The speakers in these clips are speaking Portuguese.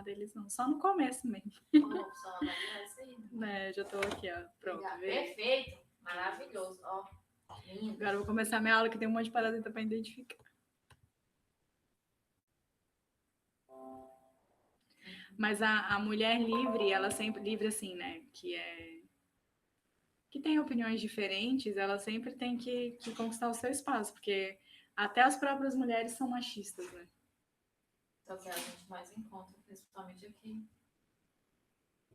nada eles não, só no começo mesmo. Vamos só avaliar isso aí. Né, já tô aqui, ó, pronto. Perfeito, maravilhoso, ó. Lindo. Agora eu vou começar minha aula que tem um monte de parasita para identificar. Mas a mulher livre, ela sempre livre assim, né? Que tem opiniões diferentes, ela sempre tem que conquistar o seu espaço, porque até as próprias mulheres são machistas, né? Então, que a gente mais encontra, principalmente aqui.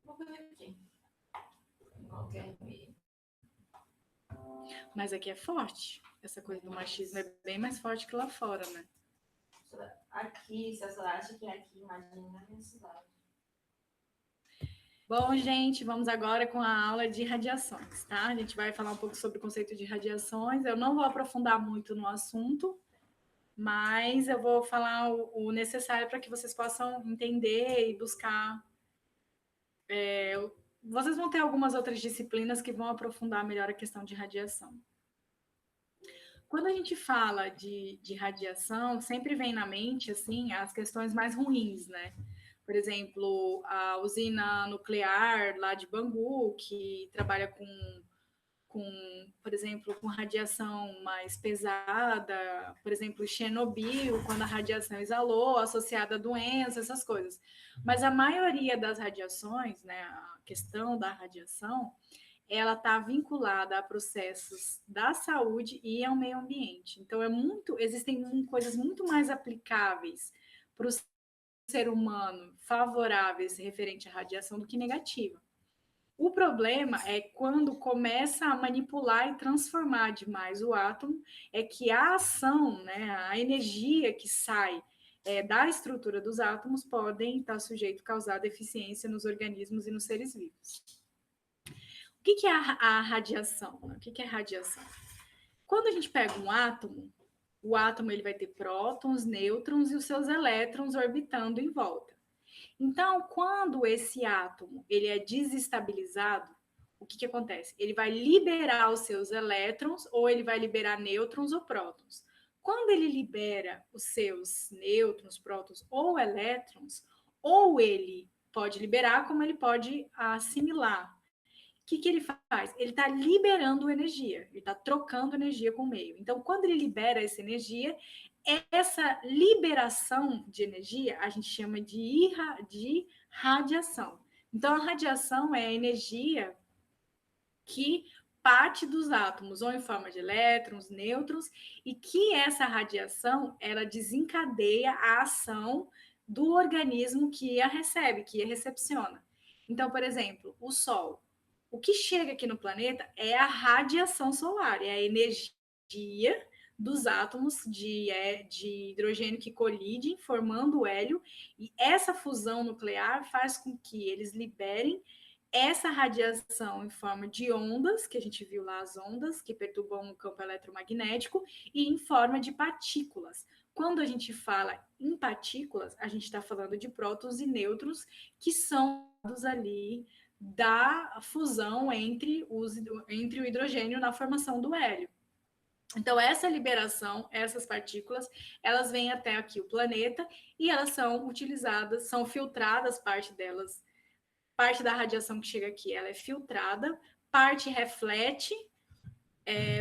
Vou ver aqui. Em qualquer meio. Mas aqui é forte. Essa coisa do machismo é bem mais forte que lá fora, né? Aqui, se a senhora acha que é aqui, imagina na minha cidade. Bom, gente, vamos agora com a aula de radiações, tá? A gente vai falar um pouco sobre o conceito de radiações. Eu não vou aprofundar muito no assunto, mas eu vou falar o necessário para que vocês possam entender e buscar. Vocês vão ter algumas outras disciplinas que vão aprofundar melhor a questão de radiação. Quando a gente fala de radiação, sempre vem na mente assim as questões mais ruins, né? Por exemplo, a usina nuclear lá de Bangu, que trabalha por exemplo, com radiação mais pesada, por exemplo, Chernobyl, quando a radiação exalou, associada a doenças, essas coisas. Mas a maioria das radiações, né, a questão da radiação, ela está vinculada a processos da saúde e ao meio ambiente. Então, existem coisas muito mais aplicáveis para o ser humano favoráveis referente à radiação do que negativa. O problema é quando começa a manipular e transformar demais o átomo, é que a ação, né, a energia que sai da estrutura dos átomos podem estar sujeito a causar deficiência nos organismos e nos seres vivos. O que é a radiação? O que é radiação? Quando a gente pega um átomo, o átomo ele vai ter prótons, nêutrons e os seus elétrons orbitando em volta. Então, quando esse átomo ele é desestabilizado, o que acontece? Ele vai liberar os seus elétrons ou ele vai liberar nêutrons ou prótons. Quando ele libera os seus nêutrons, prótons ou elétrons, ou ele pode liberar, como ele pode assimilar. O que ele faz? Ele está liberando energia, ele está trocando energia com o meio. Então, quando ele libera essa energia, essa liberação de energia a gente chama de radiação. Então, a radiação é a energia que parte dos átomos, ou em forma de elétrons, nêutrons, e que essa radiação ela desencadeia a ação do organismo que a recebe, que a recepciona. Então, por exemplo, o Sol. O que chega aqui no planeta é a radiação solar, é a energia dos átomos de hidrogênio que colidem, formando o hélio, e essa fusão nuclear faz com que eles liberem essa radiação em forma de ondas, que a gente viu lá as ondas, que perturbam o campo eletromagnético, e em forma de partículas. Quando a gente fala em partículas, a gente está falando de prótons e nêutrons, que são ali da fusão entre o hidrogênio na formação do hélio. Então, essa liberação, essas partículas, elas vêm até aqui o planeta e elas são utilizadas, são filtradas, parte delas, parte da radiação que chega aqui, ela é filtrada, parte reflete,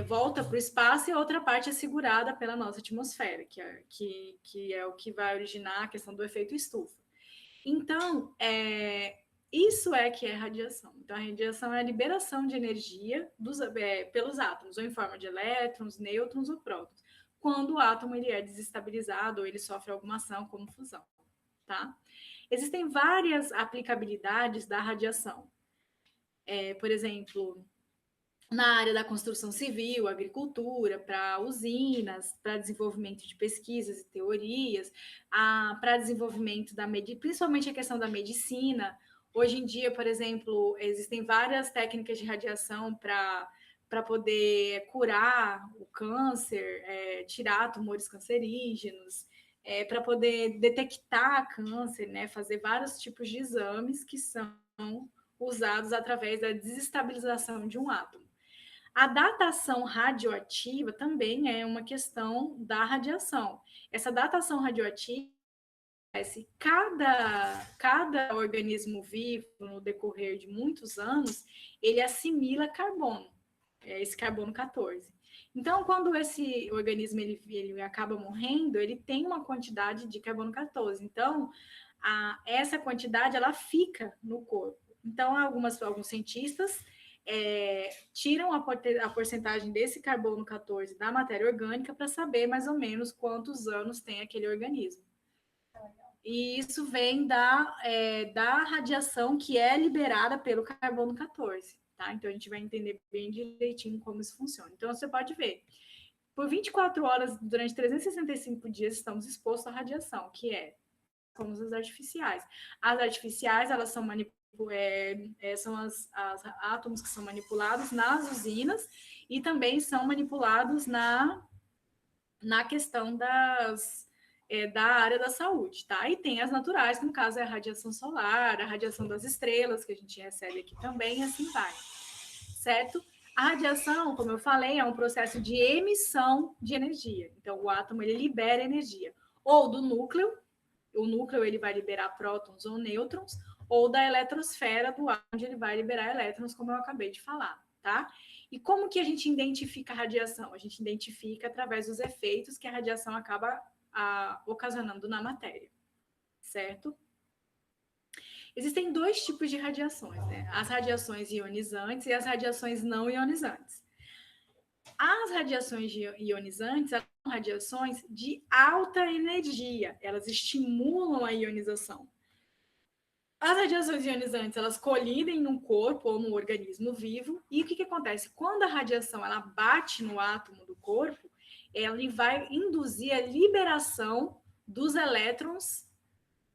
volta para o espaço e outra parte é segurada pela nossa atmosfera, que é o que vai originar a questão do efeito estufa. Então, isso é que é radiação. Então, a radiação é a liberação de energia pelos átomos, ou em forma de elétrons, nêutrons ou prótons, quando o átomo ele é desestabilizado ou ele sofre alguma ação como fusão, tá? Existem várias aplicabilidades da radiação. Por exemplo, na área da construção civil, agricultura, para usinas, para desenvolvimento de pesquisas e teorias, para desenvolvimento principalmente a questão da medicina. Hoje em dia, por exemplo, existem várias técnicas de radiação para poder curar o câncer, tirar tumores cancerígenos, para poder detectar câncer, né, fazer vários tipos de exames que são usados através da desestabilização de um átomo. A datação radioativa também é uma questão da radiação. Essa datação radioativa Cada organismo vivo, no decorrer de muitos anos, ele assimila carbono, esse carbono 14. Então, quando esse organismo ele acaba morrendo, ele tem uma quantidade de carbono 14. Então, essa quantidade ela fica no corpo. Então, alguns cientistas tiram a porcentagem desse carbono 14 da matéria orgânica para saber mais ou menos quantos anos tem aquele organismo. E isso vem da radiação que é liberada pelo carbono 14, tá? Então, a gente vai entender bem direitinho como isso funciona. Então, você pode ver, por 24 horas, durante 365 dias, estamos expostos à radiação, que como as artificiais. As artificiais, elas são são os átomos que são manipulados nas usinas e também são manipulados na questão da área da saúde, tá? E tem as naturais, que no caso é a radiação solar, a radiação das estrelas, que a gente recebe aqui também, e assim vai, certo? A radiação, como eu falei, é um processo de emissão de energia. Então, o átomo, ele libera energia. Ou do núcleo, o núcleo ele vai liberar prótons ou nêutrons, ou da eletrosfera do ar, onde ele vai liberar elétrons, como eu acabei de falar, tá? E como que a gente identifica a radiação? A gente identifica através dos efeitos que a radiação acaba ocasionando na matéria, certo? Existem dois tipos de radiações, né? As radiações ionizantes e as radiações não ionizantes. As radiações ionizantes são radiações de alta energia, elas estimulam a ionização. As radiações ionizantes, elas colidem no corpo ou no organismo vivo, e o que acontece? Quando a radiação ela bate no átomo do corpo, ela vai induzir a liberação dos elétrons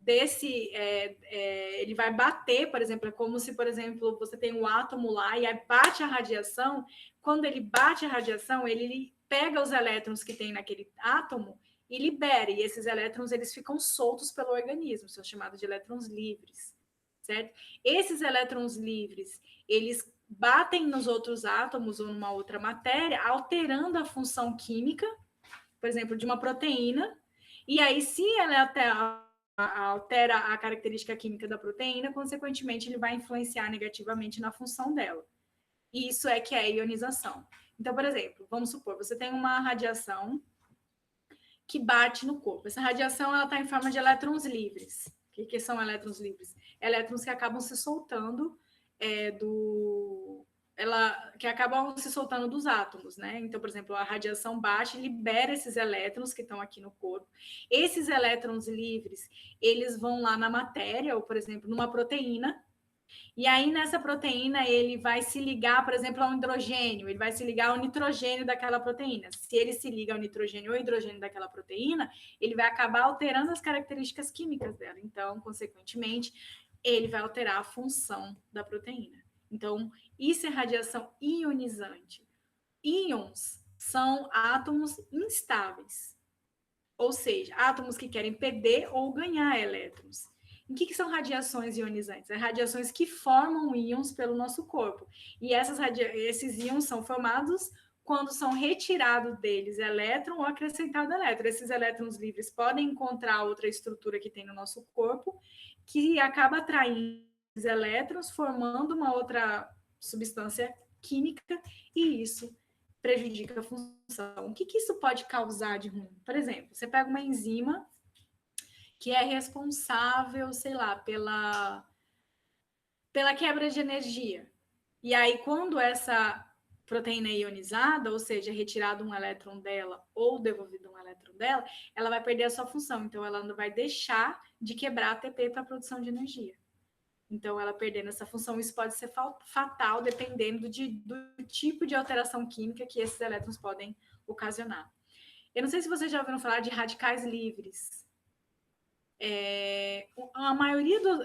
ele vai bater, por exemplo, é como se, por exemplo, você tem um átomo lá e aí bate a radiação. Quando ele bate a radiação, ele pega os elétrons que tem naquele átomo e libera, e esses elétrons eles ficam soltos pelo organismo, são chamados de elétrons livres, certo? Esses elétrons livres, eles batem nos outros átomos ou numa outra matéria, alterando a função química, por exemplo, de uma proteína, e aí se ela altera a característica química da proteína, consequentemente, ele vai influenciar negativamente na função dela. E isso é que é a ionização. Então, por exemplo, vamos supor, você tem uma radiação que bate no corpo. Essa radiação está em forma de elétrons livres. O que são elétrons livres? Elétrons que acabam se soltando que acabam se soltando dos átomos, né? Então, por exemplo, a radiação baixa libera esses elétrons que estão aqui no corpo. Esses elétrons livres, eles vão lá na matéria, ou, por exemplo, numa proteína, e aí nessa proteína ele vai se ligar, por exemplo, ao hidrogênio, ele vai se ligar ao nitrogênio daquela proteína. Se ele se liga ao nitrogênio ou hidrogênio daquela proteína, ele vai acabar alterando as características químicas dela. Então, consequentemente, ele vai alterar a função da proteína. Então, isso é radiação ionizante. Íons são átomos instáveis, ou seja, átomos que querem perder ou ganhar elétrons. O que são radiações ionizantes? Radiações que formam íons pelo nosso corpo. E esses íons são formados quando são retirados deles elétron ou acrescentado elétron. Esses elétrons livres podem encontrar outra estrutura que tem no nosso corpo, que acaba atraindo os elétrons, formando uma outra substância química, e isso prejudica a função. O que isso pode causar de ruim? Por exemplo, você pega uma enzima que é responsável, sei lá, pela quebra de energia. E aí, quando essa proteína é ionizada, ou seja, retirado um elétron dela ou devolvido um elétron dela, ela vai perder a sua função. Então, ela não vai deixar de quebrar ATP para a produção de energia. Então, ela perdendo essa função, isso pode ser fatal, dependendo do tipo de alteração química que esses elétrons podem ocasionar. Eu não sei se vocês já ouviram falar de radicais livres.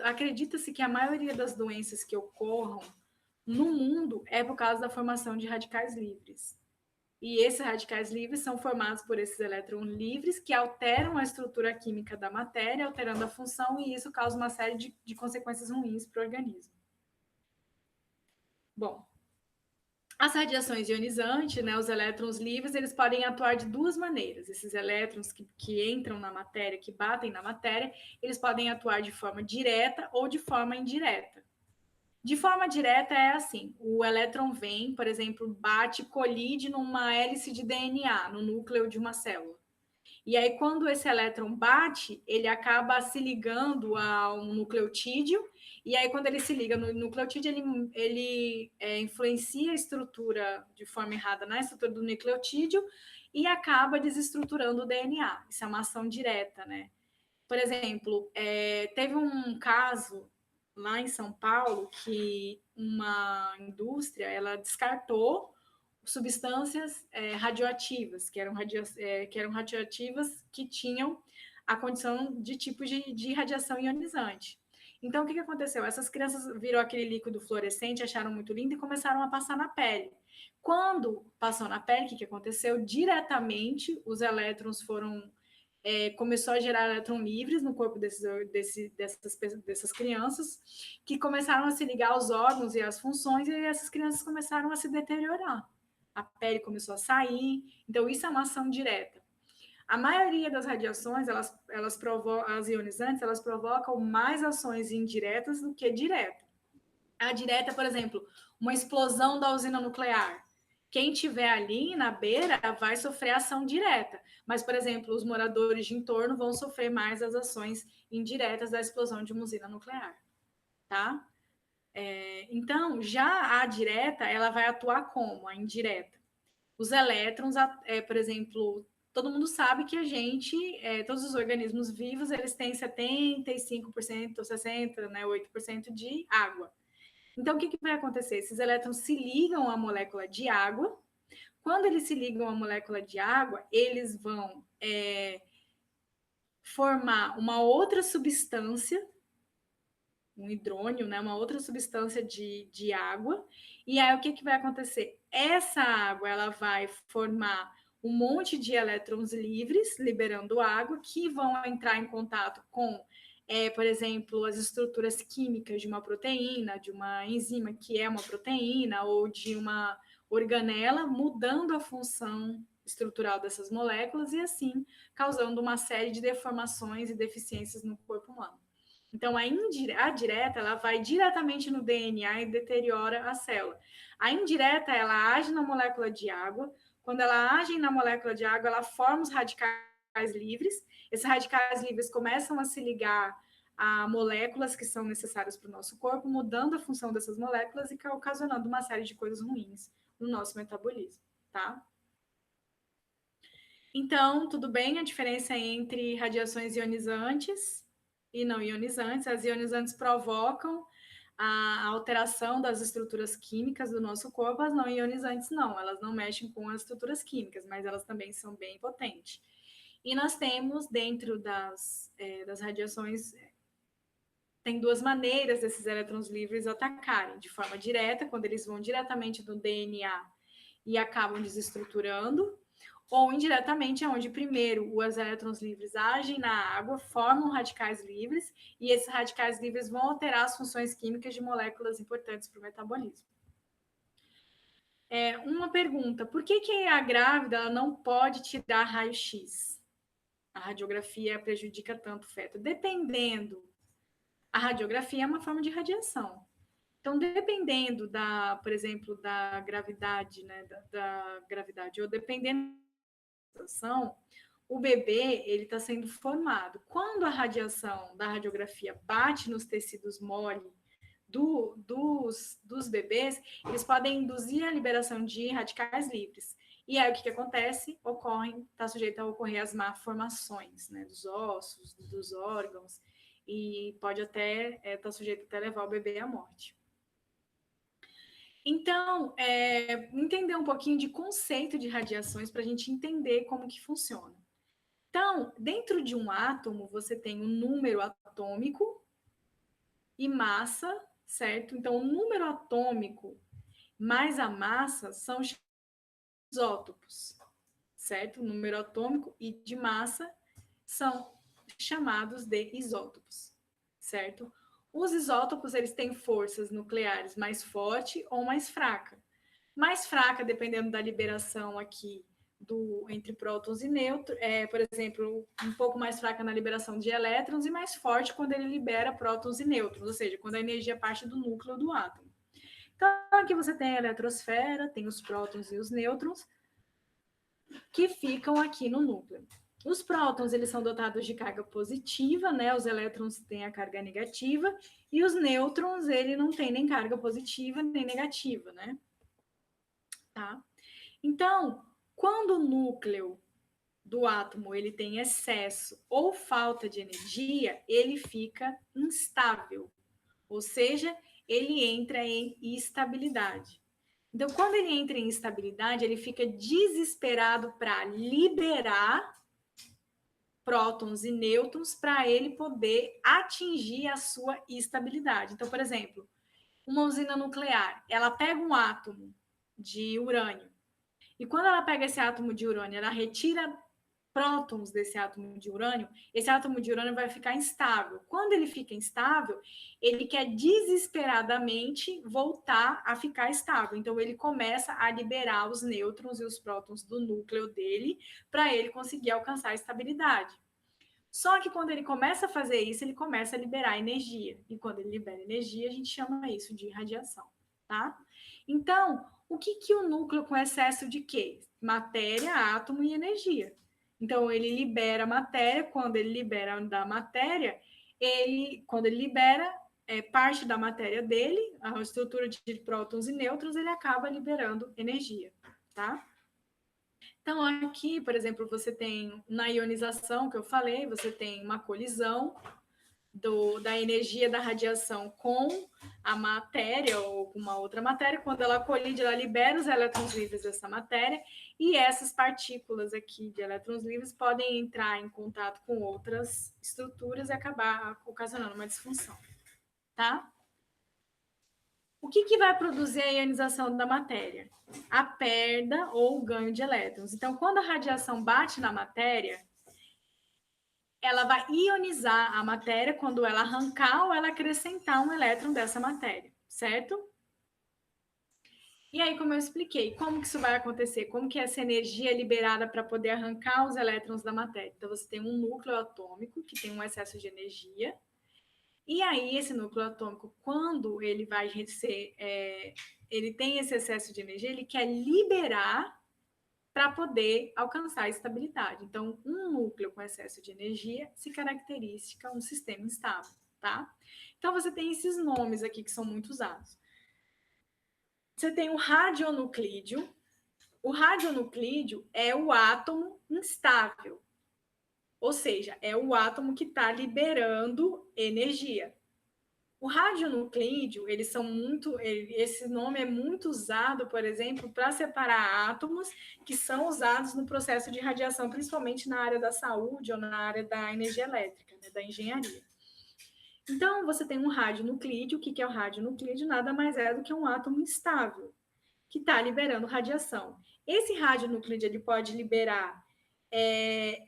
Acredita-se que a maioria das doenças que ocorram no mundo é por causa da formação de radicais livres. E esses radicais livres são formados por esses elétrons livres que alteram a estrutura química da matéria, alterando a função, e isso causa uma série de consequências ruins para o organismo. Bom, As radiações ionizantes, né, os elétrons livres, eles podem atuar de duas maneiras. Esses elétrons que entram na matéria, que batem na matéria, eles podem atuar de forma direta ou de forma indireta. De forma direta é assim, o elétron vem, por exemplo, bate, colide numa hélice de DNA, no núcleo de uma célula. E aí, quando esse elétron bate, ele acaba se ligando a um nucleotídeo, e aí, quando ele se liga no nucleotídeo, ele influencia a estrutura de forma errada na estrutura do nucleotídeo e acaba desestruturando o DNA. Isso é uma ação direta, né? Por exemplo, teve um caso lá em São Paulo que uma indústria ela descartou substâncias radioativas, que eram radioativas que tinham a condição de tipo de radiação ionizante. Então, o que aconteceu? Essas crianças viram aquele líquido fluorescente, acharam muito lindo e começaram a passar na pele. Quando passou na pele, o que aconteceu? Diretamente, os elétrons foram começou a gerar elétrons livres no corpo dessas crianças, que começaram a se ligar aos órgãos e às funções, e essas crianças começaram a se deteriorar. A pele começou a sair, então isso é uma ação direta. A maioria das radiações, as ionizantes, elas provocam mais ações indiretas do que diretas. A direta, por exemplo, uma explosão da usina nuclear. Quem tiver ali na beira vai sofrer ação direta, mas, por exemplo, os moradores de entorno vão sofrer mais as ações indiretas da explosão de uma usina nuclear, tá? Então, já a direta, ela vai atuar como? A indireta. Os elétrons, por exemplo, todo mundo sabe que a gente, todos os organismos vivos, eles têm 75%, 60%, né, 8% de água. Então, o que vai acontecer? Esses elétrons se ligam à molécula de água. Quando eles se ligam à molécula de água, eles vão formar uma outra substância, um hidrônio, né? Uma outra substância de água. E aí, o que vai acontecer? Essa água ela vai formar um monte de elétrons livres, liberando água, que vão entrar em contato com por exemplo, as estruturas químicas de uma proteína, de uma enzima que é uma proteína, ou de uma organela, mudando a função estrutural dessas moléculas e, assim, causando uma série de deformações e deficiências no corpo humano. Então, a direta, ela vai diretamente no DNA e deteriora a célula. A indireta, ela age na molécula de água. Quando ela age na molécula de água, ela forma os radicais livres. Esses radicais livres começam a se ligar a moléculas que são necessárias para o nosso corpo, mudando a função dessas moléculas e ocasionando uma série de coisas ruins no nosso metabolismo, tá? Então, tudo bem a diferença entre radiações ionizantes e não ionizantes. As ionizantes provocam a alteração das estruturas químicas do nosso corpo, as não ionizantes não, elas não mexem com as estruturas químicas, mas elas também são bem potentes. E nós temos, dentro das radiações, tem duas maneiras desses elétrons livres atacarem, de forma direta, quando eles vão diretamente do DNA e acabam desestruturando, ou indiretamente, onde primeiro os elétrons livres agem na água, formam radicais livres, e esses radicais livres vão alterar as funções químicas de moléculas importantes para o metabolismo. Uma pergunta, por que a grávida ela não pode tirar raio-x? A radiografia prejudica tanto o feto? Dependendo, a radiografia é uma forma de radiação. Então, dependendo por exemplo, da gravidade, né, da gravidade, ou dependendo da situação, o bebê ele está sendo formado. Quando a radiação da radiografia bate nos tecidos mole dos bebês, eles podem induzir a liberação de radicais livres. E aí o que acontece? Está sujeito a ocorrer as malformações, né, dos ossos, dos órgãos, e pode até estar sujeito até levar o bebê à morte. Então, entender um pouquinho de conceito de radiações para a gente entender como que funciona. Então, dentro de um átomo, você tem um número atômico e massa, certo? Então, o número atômico mais a massa são os isótopos, certo? O número atômico e de massa são chamados de isótopos, certo? Os isótopos, eles têm forças nucleares mais forte ou mais fraca. mais fraca, dependendo da liberação aqui entre prótons e nêutrons, por exemplo, um pouco mais fraca na liberação de elétrons e mais forte quando ele libera prótons e nêutrons, ou seja, quando a energia parte do núcleo do átomo. Então, aqui você tem a eletrosfera, tem os prótons e os nêutrons, que ficam aqui no núcleo. Os prótons, eles são dotados de carga positiva, né? Os elétrons têm a carga negativa, e os nêutrons, ele não tem nem carga positiva nem negativa, né? Tá? Então, quando o núcleo do átomo ele tem excesso ou falta de energia, ele fica instável, ou seja, ele entra em instabilidade. Então, quando ele entra em instabilidade, ele fica desesperado para liberar prótons e nêutrons para ele poder atingir a sua estabilidade. Então, por exemplo, uma usina nuclear, ela pega um átomo de urânio, e quando ela pega esse átomo de urânio, ela retira prótons desse átomo de urânio, esse átomo de urânio vai ficar instável. Quando ele fica instável, ele quer desesperadamente voltar a ficar estável. Então, ele começa a liberar os nêutrons e os prótons do núcleo dele para ele conseguir alcançar a estabilidade. Só que quando ele começa a fazer isso, ele começa a liberar energia. E quando ele libera energia, a gente chama isso de radiação, tá? Então, o que o núcleo com excesso de quê? Matéria, átomo e energia. Então, ele libera matéria, quando ele libera da matéria, quando ele libera parte da matéria dele, a estrutura de prótons e nêutrons, ele acaba liberando energia, tá? Então, aqui, por exemplo, você tem na ionização que eu falei, você tem uma colisão da energia da radiação com a matéria ou com uma outra matéria. Quando ela colide, ela libera os elétrons livres dessa matéria, e essas partículas aqui de elétrons livres podem entrar em contato com outras estruturas e acabar ocasionando uma disfunção, tá? O que vai produzir a ionização da matéria? A perda ou o ganho de elétrons. Então, quando a radiação bate na matéria, ela vai ionizar a matéria quando ela arrancar ou ela acrescentar um elétron dessa matéria, certo? E aí, como eu expliquei, como que isso vai acontecer? Como que essa energia é liberada para poder arrancar os elétrons da matéria? Então, você tem um núcleo atômico que tem um excesso de energia, e aí esse núcleo atômico, quando ele vai ser, ele tem esse excesso de energia, ele quer liberar para poder alcançar a estabilidade. Então, um núcleo com excesso de energia se caracteriza um sistema instável, tá? Então, você tem esses nomes aqui que são muito usados. Você tem o radionuclídeo. O radionuclídeo é o átomo instável, ou seja, é o átomo que está liberando energia. O radionuclídeo, esse nome é muito usado, por exemplo, para separar átomos que são usados no processo de radiação, principalmente na área da saúde ou na área da energia elétrica, né, da engenharia. Então, você tem um radionuclídeo. O que é o radionuclídeo? Nada mais é do que um átomo instável, que está liberando radiação. Esse radionuclídeo ele pode liberar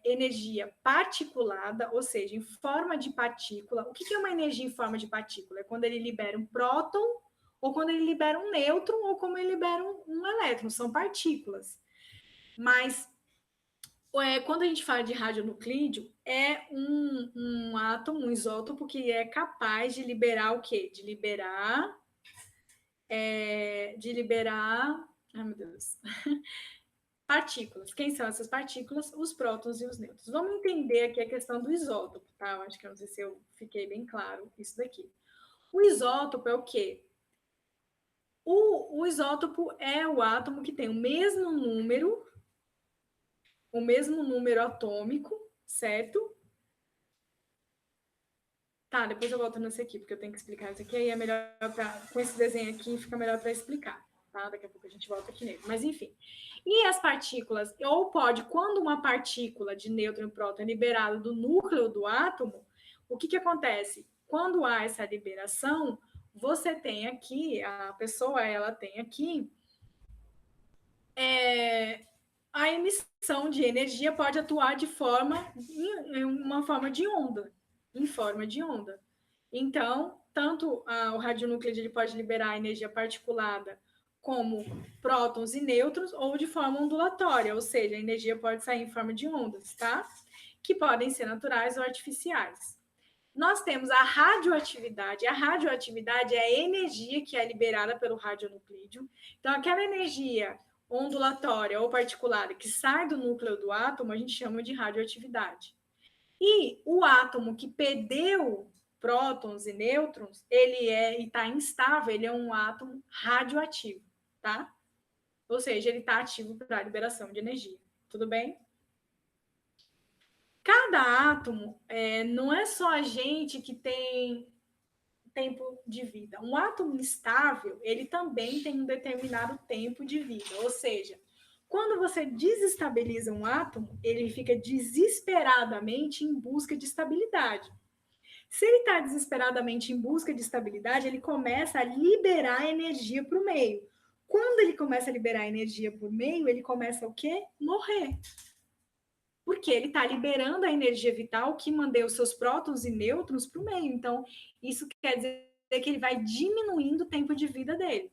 energia particulada, ou seja, em forma de partícula. O que é uma energia em forma de partícula? É quando ele libera um próton, ou quando ele libera um nêutron, ou quando ele libera um elétron. São partículas. Mas quando a gente fala de radionuclídeo, é um átomo, um isótopo que é capaz de liberar o quê? De liberar. Ai, meu Deus. Partículas. Quem são essas partículas? Os prótons e os nêutrons. Vamos entender aqui a questão do isótopo, tá? Eu acho que eu não sei se eu fiquei bem claro isso daqui. O isótopo é o quê? O isótopo é o átomo que tem o mesmo número atômico, certo? Tá, depois eu volto nesse aqui, porque eu tenho que explicar isso aqui, aí é melhor com esse desenho aqui fica melhor para explicar, tá? Daqui a pouco a gente volta aqui nele. Mas enfim. E as partículas, ou pode, quando uma partícula de nêutron e próton é liberada do núcleo do átomo, o que acontece? Quando há essa liberação, você tem aqui, a pessoa, ela tem aqui, a emissão de energia pode atuar em uma forma de onda, em forma de onda. Então, tanto o radionuclídeo ele pode liberar energia particulada como prótons e nêutrons, ou de forma ondulatória, ou seja, a energia pode sair em forma de ondas, tá? Que podem ser naturais ou artificiais. Nós temos a radioatividade. A radioatividade é a energia que é liberada pelo radionuclídeo. Então, aquela energia ondulatória ou particulada que sai do núcleo do átomo, a gente chama de radioatividade. E o átomo que perdeu prótons e nêutrons, ele está instável, ele é um átomo radioativo, tá? Ou seja, ele está ativo para a liberação de energia. Tudo bem? Cada átomo não é só a gente que tem tempo de vida. Um átomo instável, ele também tem um determinado tempo de vida. Ou seja, quando você desestabiliza um átomo, ele fica desesperadamente em busca de estabilidade. Se ele está desesperadamente em busca de estabilidade, ele começa a liberar energia para o meio. Quando ele começa a liberar energia para o meio, ele começa o quê? Morrer. Porque ele está liberando a energia vital que mandei os seus prótons e nêutrons para o meio. Então, isso quer dizer que ele vai diminuindo o tempo de vida dele,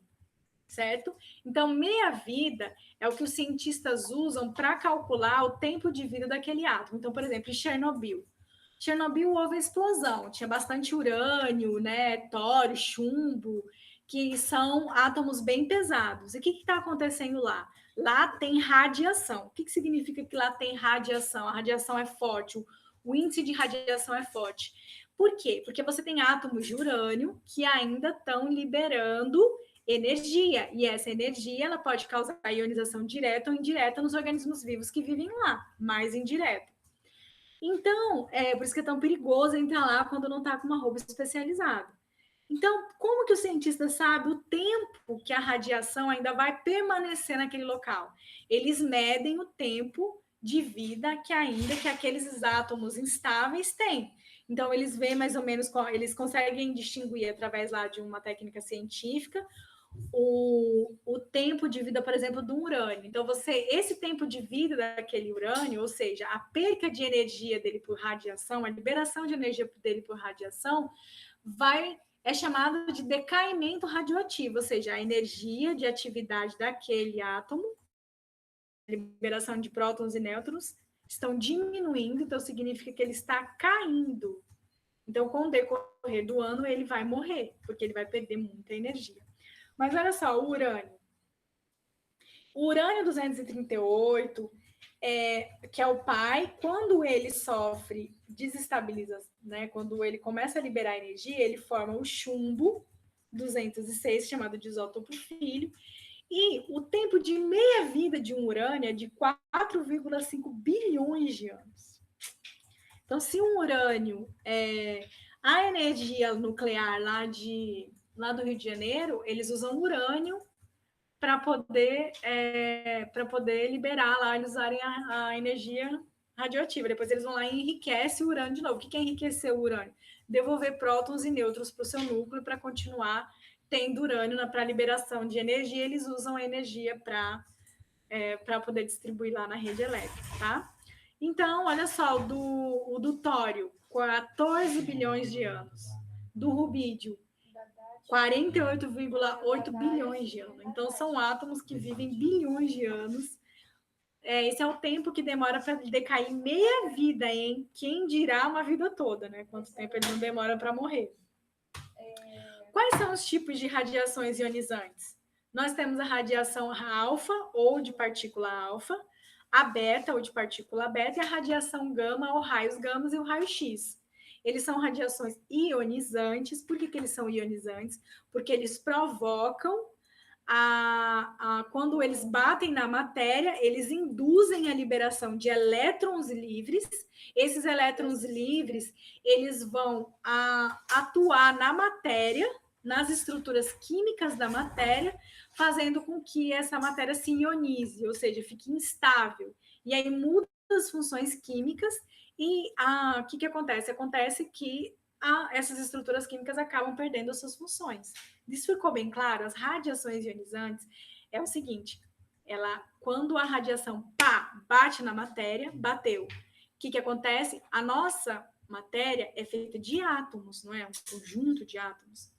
certo? Então, meia-vida é o que os cientistas usam para calcular o tempo de vida daquele átomo. Então, por exemplo, em Chernobyl. Chernobyl houve explosão, tinha bastante urânio, né, tório, chumbo, que são átomos bem pesados. E o que está acontecendo lá? Lá tem radiação. O que significa que lá tem radiação? A radiação é forte, o índice de radiação é forte. Por quê? Porque você tem átomos de urânio que ainda estão liberando energia, e essa energia ela pode causar ionização direta ou indireta nos organismos vivos que vivem lá, mais indireta. Então, por isso que é tão perigoso entrar lá quando não está com uma roupa especializada. Então, como que o cientista sabe o tempo que a radiação ainda vai permanecer naquele local? Eles medem o tempo de vida que ainda que aqueles átomos instáveis têm. Então, eles veem mais ou menos, eles conseguem distinguir através lá de uma técnica científica o tempo de vida, por exemplo, do urânio. Então, esse tempo de vida daquele urânio, ou seja, a perca de energia dele por radiação, a liberação de energia dele por radiação, é chamado de decaimento radioativo, ou seja, a energia de atividade daquele átomo, liberação de prótons e nêutrons, estão diminuindo, então significa que ele está caindo. Então, com o decorrer do ano, ele vai morrer, porque ele vai perder muita energia. Mas olha só, o urânio. O urânio 238, que é o pai, quando ele sofre desestabilização, né? Quando ele começa a liberar energia, ele forma o chumbo 206, chamado de isótopo filho, e o tempo de meia-vida de um urânio é de 4,5 bilhões de anos. Então, se um urânio, a energia nuclear lá do Rio de Janeiro, eles usam urânio para poder liberar lá, eles usarem a energia radioativa. Depois eles vão lá e enriquecem o urânio de novo. O que é enriquecer o urânio? Devolver prótons e nêutrons para o seu núcleo para continuar tendo urânio para liberação de energia. Eles usam a energia para poder distribuir lá na rede elétrica, tá? Então, olha só, o do tório, 14 bilhões de anos. Do rubídio, 48,8 bilhões de anos. Então, são átomos que vivem bilhões de anos. Esse é o tempo que demora para decair meia vida, hein? Quem dirá uma vida toda, né? Quanto tempo ele não demora para morrer. Quais são os tipos de radiações ionizantes? Nós temos a radiação alfa, ou de partícula alfa, a beta, ou de partícula beta, e a radiação gama, ou raios gamas, e o raio-x. Eles são radiações ionizantes. Por que eles são ionizantes? Porque eles provocam, quando eles batem na matéria, eles induzem a liberação de elétrons livres. Esses elétrons livres, eles vão atuar na matéria, nas estruturas químicas da matéria, fazendo com que essa matéria se ionize, ou seja, fique instável. E aí muda as funções químicas e o que acontece? Acontece que essas estruturas químicas acabam perdendo as suas funções. Isso ficou bem claro? As radiações ionizantes é o seguinte, quando a radiação bate na matéria, bateu. O que acontece? A nossa matéria é feita de átomos, não é? Um conjunto de átomos.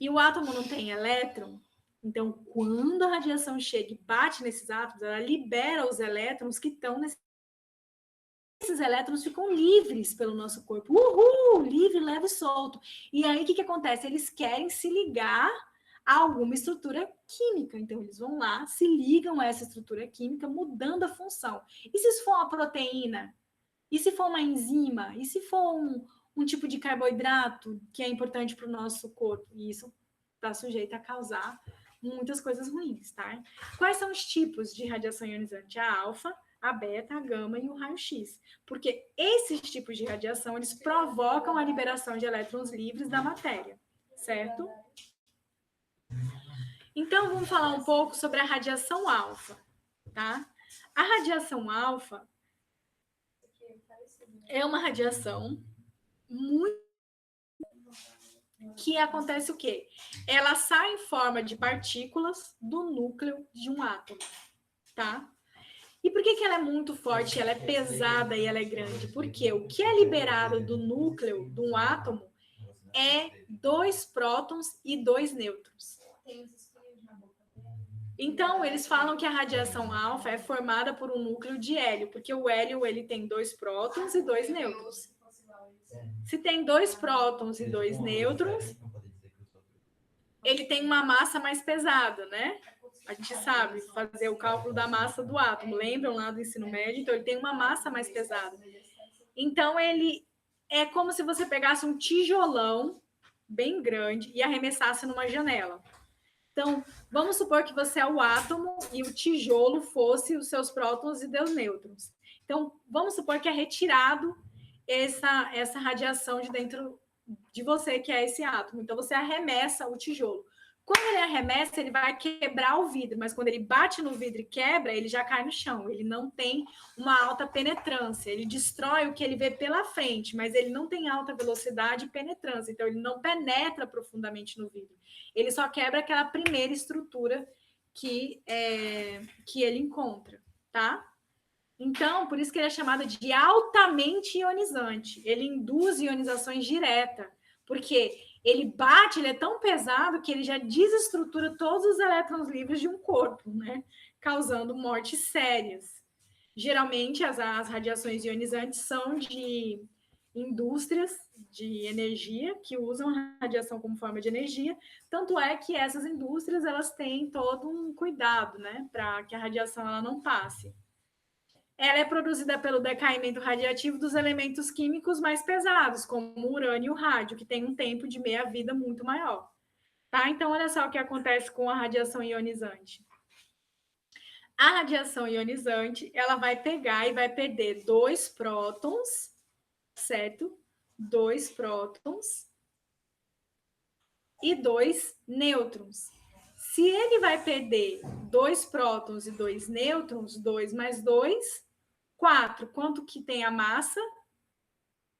E o átomo não tem elétron, Então, quando a radiação chega e bate nesses átomos, ela libera os elétrons que estão nesses. Esses elétrons ficam livres pelo nosso corpo. Uhul! Livre, leve e solto. E aí, o que acontece? Eles querem se ligar a alguma estrutura química. Então, eles vão lá, se ligam a essa estrutura química, mudando a função. E se for uma proteína? E se for uma enzima? E se for um tipo de carboidrato que é importante para o nosso corpo? E isso está sujeito a causar muitas coisas ruins, tá? Quais são os tipos de radiação ionizante? A alfa, a beta, a gama e o raio-x. Porque esses tipos de radiação, eles provocam a liberação de elétrons livres da matéria, certo? Então, vamos falar um pouco sobre a radiação alfa, tá? A radiação alfa é uma radiação muito que acontece o quê? Ela sai em forma de partículas do núcleo de um átomo, tá? E por que ela é muito forte, ela é pesada e ela é grande? Porque o que é liberado do núcleo de um átomo é 2 prótons e 2 nêutrons. Então, eles falam que a radiação alfa é formada por um núcleo de hélio, porque o hélio ele tem 2 prótons e 2 nêutrons. Se tem 2 prótons e 2 nêutrons, ele tem uma massa mais pesada, né? A gente sabe fazer o cálculo da massa do átomo. Lembram lá do ensino médio? Então, ele tem uma massa mais pesada. Então, ele é como se você pegasse um tijolão bem grande e arremessasse numa janela. Então, vamos supor que você é o átomo e o tijolo fosse os seus prótons e seus nêutrons. Então, vamos supor que é retirado essa radiação de dentro de você, que é esse átomo. Então, você arremessa o tijolo. Quando ele arremessa, ele vai quebrar o vidro, mas quando ele bate no vidro e quebra, ele já cai no chão. Ele não tem uma alta penetrância. Ele destrói o que ele vê pela frente, mas ele não tem alta velocidade e penetrância. Então, ele não penetra profundamente no vidro. Ele só quebra aquela primeira estrutura que ele encontra, tá? Então, por isso que ele é chamado de altamente ionizante. Ele induz ionizações direta, porque ele bate, ele é tão pesado que ele já desestrutura todos os elétrons livres de um corpo, né? Causando mortes sérias. Geralmente, as radiações ionizantes são de indústrias de energia que usam a radiação como forma de energia. Tanto é que essas indústrias elas têm todo um cuidado, né, para que a radiação ela não passe. Ela é produzida pelo decaimento radiativo dos elementos químicos mais pesados, como o urânio e o rádio, que tem um tempo de meia-vida muito maior. Tá? Então, olha só o que acontece com a radiação ionizante. A radiação ionizante, ela vai pegar e vai perder 2 prótons, certo? 2 prótons e 2 nêutrons. Se ele vai perder 2 prótons e 2 nêutrons, 2 mais 2, 4. Quanto que tem a massa?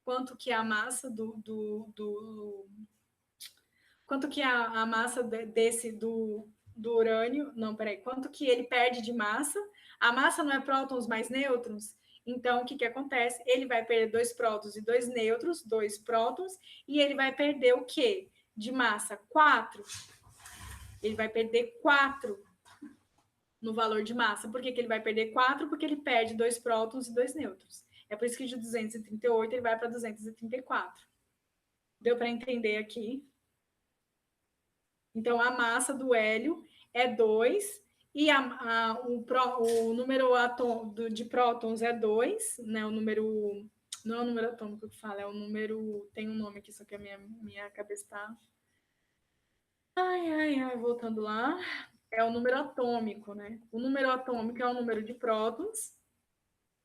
Quanto que é a massa quanto que é a massa do urânio? Não, peraí. Quanto que ele perde de massa? A massa não é prótons mais nêutrons? Então, o que acontece? Ele vai perder 2 prótons e 2 nêutrons, 2 prótons, e ele vai perder o quê? De massa? 4. Ele vai perder 4 no valor de massa. Por que ele vai perder 4? Porque ele perde 2 prótons e 2 nêutrons. É por isso que de 238 ele vai para 234. Deu para entender aqui? Então, a massa do hélio é 2 e o número de prótons é 2, né? O número... Não é o número atômico que fala, é o número... Tem um nome aqui, só que a minha cabeça está... Ai, voltando lá. É o número atômico, né? O número atômico é o número de prótons,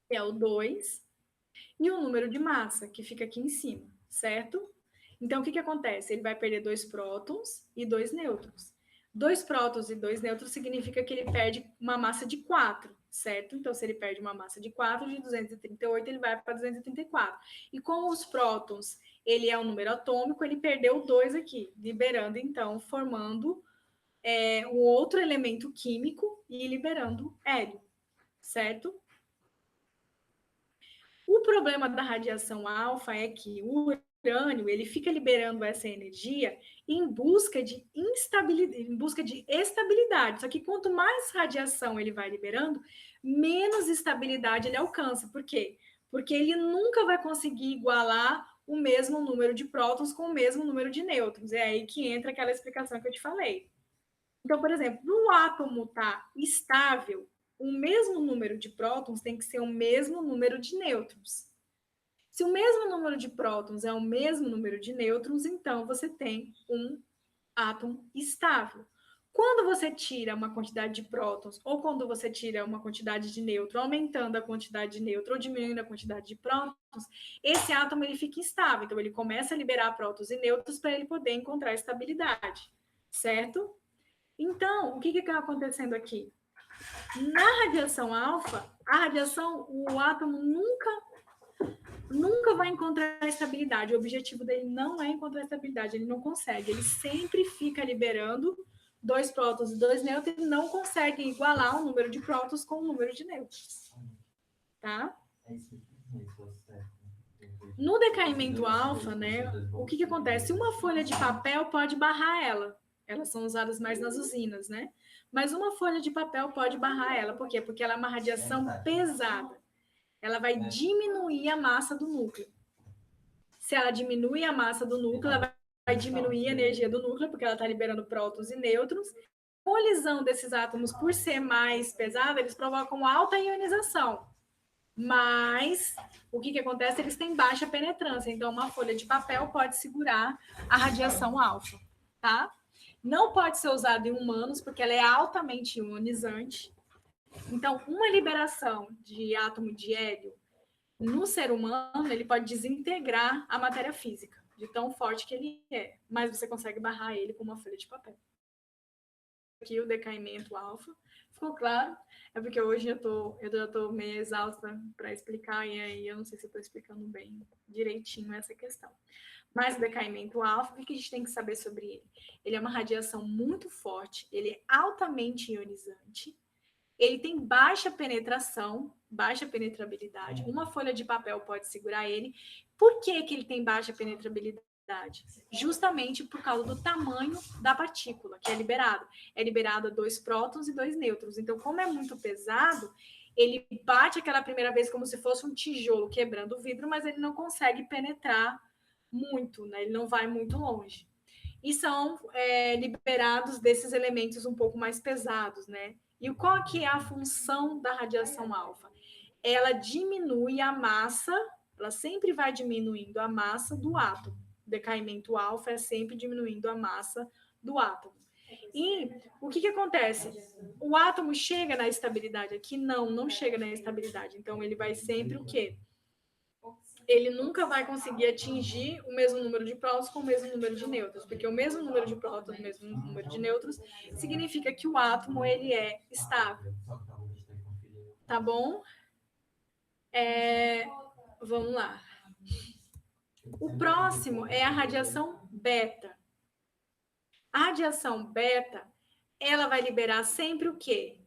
que é o 2, e o número de massa, que fica aqui em cima, certo? Então, o que acontece? Ele vai perder 2 prótons e 2 nêutrons. 2 prótons e 2 nêutrons significa que ele perde uma massa de 4, certo? Então, se ele perde uma massa de 4, de 238, ele vai para 234. E com os prótons, ele é um número atômico, ele perdeu 2 aqui, liberando, então, formando um outro elemento químico e liberando hélio, certo? O problema da radiação alfa é que o urânio, ele fica liberando essa energia em busca de instabilidade, em busca de estabilidade. Só que quanto mais radiação ele vai liberando, menos estabilidade ele alcança. Por quê? Porque ele nunca vai conseguir igualar o mesmo número de prótons com o mesmo número de nêutrons. É aí que entra aquela explicação que eu te falei. Então, por exemplo, para o átomo estar estável, o mesmo número de prótons tem que ser o mesmo número de nêutrons. Se o mesmo número de prótons é o mesmo número de nêutrons, então você tem um átomo estável. Quando você tira uma quantidade de prótons ou quando você tira uma quantidade de nêutron, aumentando a quantidade de nêutron ou diminuindo a quantidade de prótons, esse átomo ele fica instável. Então ele começa a liberar prótons e nêutrons para ele poder encontrar estabilidade, certo? Então, o que está acontecendo aqui? Na radiação alfa, o átomo nunca vai encontrar estabilidade. O objetivo dele não é encontrar estabilidade, ele não consegue. Ele sempre fica liberando 2 prótons e 2 nêutrons e não consegue igualar o número de prótons com o número de nêutrons. Tá? No decaimento alfa, né, o que acontece? Uma folha de papel pode barrar ela. Elas são usadas mais nas usinas, né? Mas uma folha de papel pode barrar ela. Por quê? Porque ela é uma radiação pesada. Ela vai diminuir a massa do núcleo. Se ela diminui a massa do núcleo, ela vai diminuir a energia do núcleo, porque ela está liberando prótons e nêutrons. A colisão desses átomos, por ser mais pesada, eles provocam alta ionização. Mas o que acontece? Eles têm baixa penetrância. Então, uma folha de papel pode segurar a radiação alfa, tá? Não pode ser usada em humanos, porque ela é altamente ionizante. Então, uma liberação de átomo de hélio no ser humano, ele pode desintegrar a matéria física, de tão forte que ele é. Mas você consegue barrar ele com uma folha de papel. Aqui o decaimento alfa. Ficou claro? É porque hoje eu já estou meio exausta para explicar, e aí eu não sei se eu estou explicando bem direitinho essa questão. Mas o decaimento alfa, o que a gente tem que saber sobre ele? Ele é uma radiação muito forte, ele é altamente ionizante, ele tem baixa penetração, baixa penetrabilidade. Uma folha de papel pode segurar ele. Por que ele tem baixa penetrabilidade? Justamente por causa do tamanho da partícula que é liberado. É liberado 2 prótons e 2 nêutrons. Então, como é muito pesado, ele bate aquela primeira vez como se fosse um tijolo quebrando o vidro, mas ele não consegue penetrar muito, né? Ele não vai muito longe. E são liberados desses elementos um pouco mais pesados, né? E qual que é a função da radiação alfa? Ela diminui a massa, ela sempre vai diminuindo a massa do átomo. O decaimento alfa é sempre diminuindo a massa do átomo. E o que acontece? O átomo chega na estabilidade aqui? Não chega na estabilidade. Então, ele vai sempre o quê? Ele nunca vai conseguir atingir o mesmo número de prótons com o mesmo número de nêutrons, porque o mesmo número de prótons, o mesmo número de nêutrons, significa que o átomo ele é estável. Tá bom? Vamos lá. O próximo é a radiação beta. A radiação beta, ela vai liberar sempre o quê?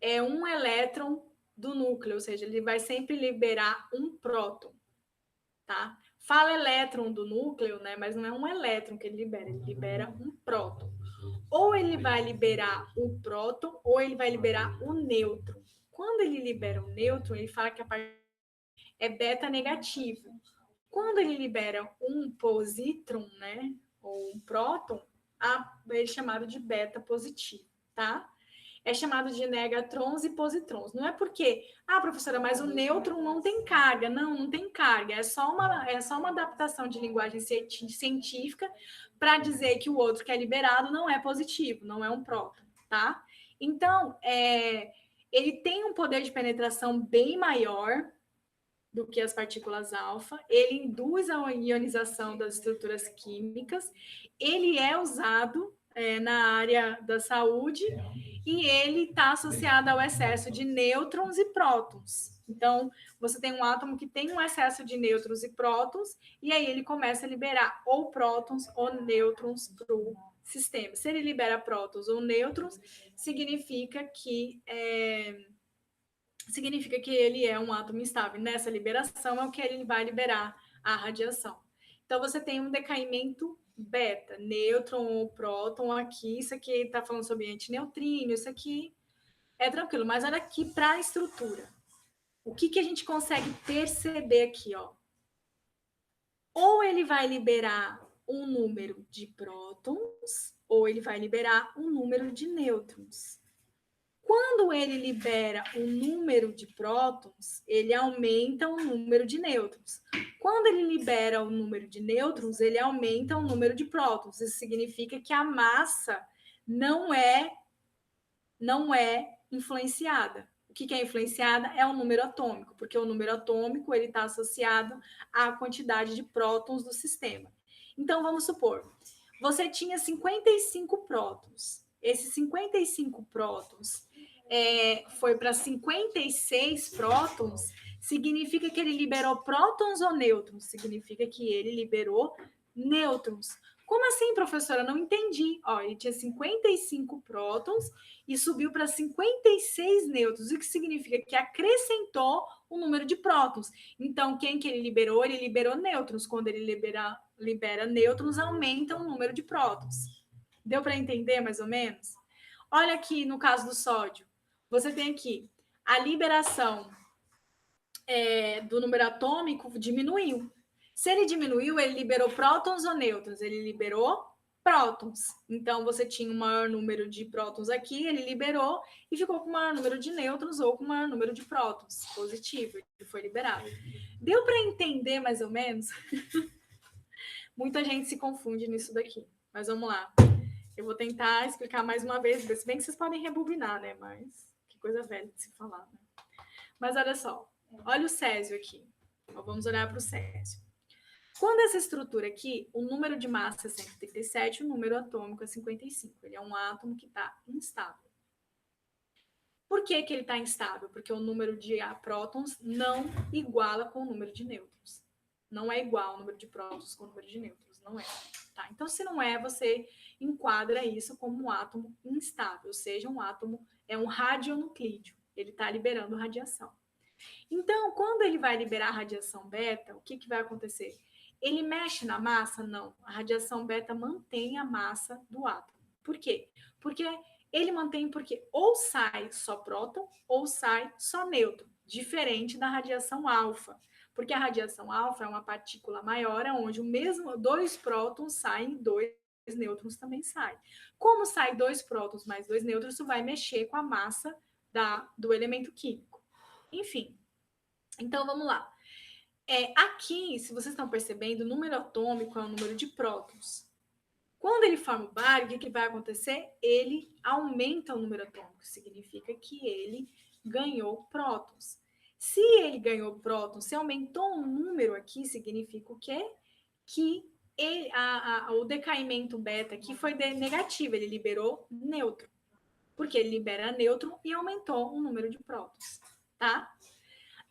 É um elétron do núcleo, ou seja, ele vai sempre liberar um próton, tá? Fala elétron do núcleo, né? Mas não é um elétron que ele libera um próton. Ou ele vai liberar o próton, ou ele vai liberar o nêutron. Quando ele libera o nêutron, ele fala que a parte é beta negativa. Quando ele libera um positron, né? Ou um próton, é chamado de beta positivo, tá? É chamado de negatrons e positrons. Não é porque, professora, mas o nêutron não tem carga. Não tem carga. É só uma adaptação de linguagem científica para dizer que o outro que é liberado não é positivo, não é um próton, tá? Então, ele tem um poder de penetração bem maior do que as partículas alfa, ele induz a ionização das estruturas químicas, ele é usado na área da saúde e ele está associado ao excesso de nêutrons e prótons. Então, você tem um átomo que tem um excesso de nêutrons e prótons, e aí ele começa a liberar ou prótons ou nêutrons para o sistema. Se ele libera prótons ou nêutrons, significa que ele é um átomo instável. Nessa liberação é o que ele vai liberar a radiação. Então, você tem um decaimento beta, nêutron ou próton aqui, isso aqui está falando sobre antineutrino, isso aqui é tranquilo, mas olha aqui para a estrutura. O que a gente consegue perceber aqui, ó? Ou ele vai liberar um número de prótons, ou ele vai liberar um número de nêutrons. Quando ele libera um número de prótons, ele aumenta o número de nêutrons. Quando ele libera o número de nêutrons, ele aumenta o número de prótons. Isso significa que a massa não é influenciada. O que é influenciada é o número atômico, porque o número atômico ele está associado à quantidade de prótons do sistema. Então, vamos supor, você tinha 55 prótons. Esses 55 prótons foi para 56 prótons, significa que ele liberou prótons ou nêutrons? Significa que ele liberou nêutrons. Como assim, professora? Não entendi. Ó, ele tinha 55 prótons e subiu para 56 nêutrons, o que significa que acrescentou o número de prótons. Então, quem que ele liberou? Ele liberou nêutrons. Quando ele libera nêutrons, aumenta o número de prótons. Deu para entender, mais ou menos? Olha aqui no caso do sódio. Você tem aqui a liberação do número atômico diminuiu. Se ele diminuiu, ele liberou prótons ou nêutrons? Ele liberou prótons. Então, você tinha um maior número de prótons aqui, ele liberou e ficou com o maior número de nêutrons ou com o maior número de prótons. Positivo, ele foi liberado. Deu para entender mais ou menos? Muita gente se confunde nisso daqui. Mas vamos lá. Eu vou tentar explicar mais uma vez, se bem que vocês podem rebobinar, né? Mas que coisa velha de se falar, né? Mas olha só, olha o césio aqui. Vamos olhar para o césio. Quando essa estrutura aqui, o número de massa é 137, o número atômico é 55. Ele é um átomo que está instável. Por que ele está instável? Porque o número de prótons não iguala com o número de nêutrons. Não é igual o número de prótons com o número de nêutrons. Não é. Tá? Então, se não é, você enquadra isso como um átomo instável, ou seja, um átomo é um radionuclídeo. Ele está liberando radiação. Então, quando ele vai liberar a radiação beta, o que vai acontecer? Ele mexe na massa? Não. A radiação beta mantém a massa do átomo. Por quê? Porque ele mantém porque ou sai só próton ou sai só nêutron, diferente da radiação alfa. Porque a radiação alfa é uma partícula maior, onde o mesmo 2 prótons saem, 2 nêutrons também saem. Como sai 2 prótons mais 2 nêutrons, isso vai mexer com a massa do elemento químico. Enfim, então vamos lá. Aqui, se vocês estão percebendo, o número atômico é o número de prótons. Quando ele forma o bário, o que vai acontecer? Ele aumenta o número atômico, significa que ele ganhou prótons. Se ele ganhou prótons, se aumentou um número aqui, significa o quê? Que o decaimento beta aqui foi negativo, ele liberou nêutron. Porque ele libera nêutron e aumentou o número de prótons, tá?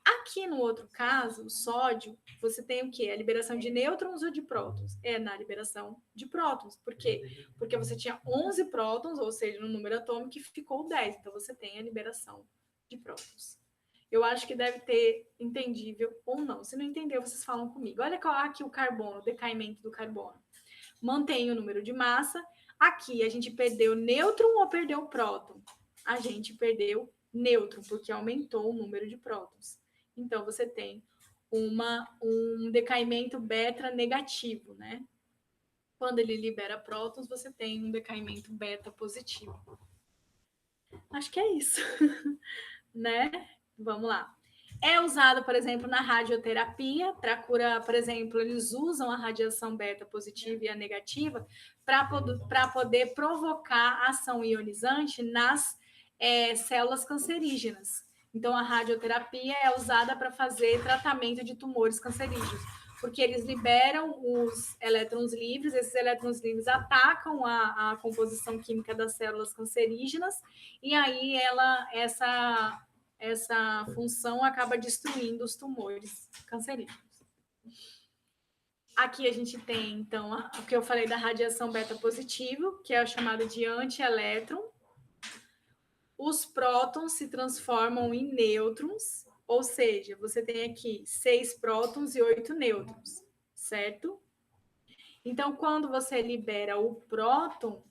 Aqui no outro caso, o sódio, você tem o quê? A liberação de nêutrons ou de prótons? É na liberação de prótons. Por quê? Porque você tinha 11 prótons, ou seja, no número atômico, que ficou 10. Então, você tem a liberação de prótons. Eu acho que deve ter entendível ou não. Se não entendeu, vocês falam comigo. Olha aqui o carbono, o decaimento do carbono. Mantém o número de massa. Aqui, a gente perdeu nêutron ou perdeu próton? A gente perdeu nêutron, porque aumentou o número de prótons. Então, você tem um decaimento beta negativo, né? Quando ele libera prótons, você tem um decaimento beta positivo. Acho que é isso, né? Vamos lá. É usado, por exemplo, na radioterapia, para cura, por exemplo, eles usam a radiação beta positiva e a negativa para poder provocar ação ionizante nas células cancerígenas. Então, a radioterapia é usada para fazer tratamento de tumores cancerígenos, porque eles liberam os elétrons livres, esses elétrons livres atacam a composição química das células cancerígenas, e aí essa função acaba destruindo os tumores cancerígenos. Aqui a gente tem, então, o que eu falei da radiação beta positivo, que é o chamado de antielétron. Os prótons se transformam em nêutrons, ou seja, você tem aqui 6 prótons e 8 nêutrons, certo? Então, quando você libera o próton,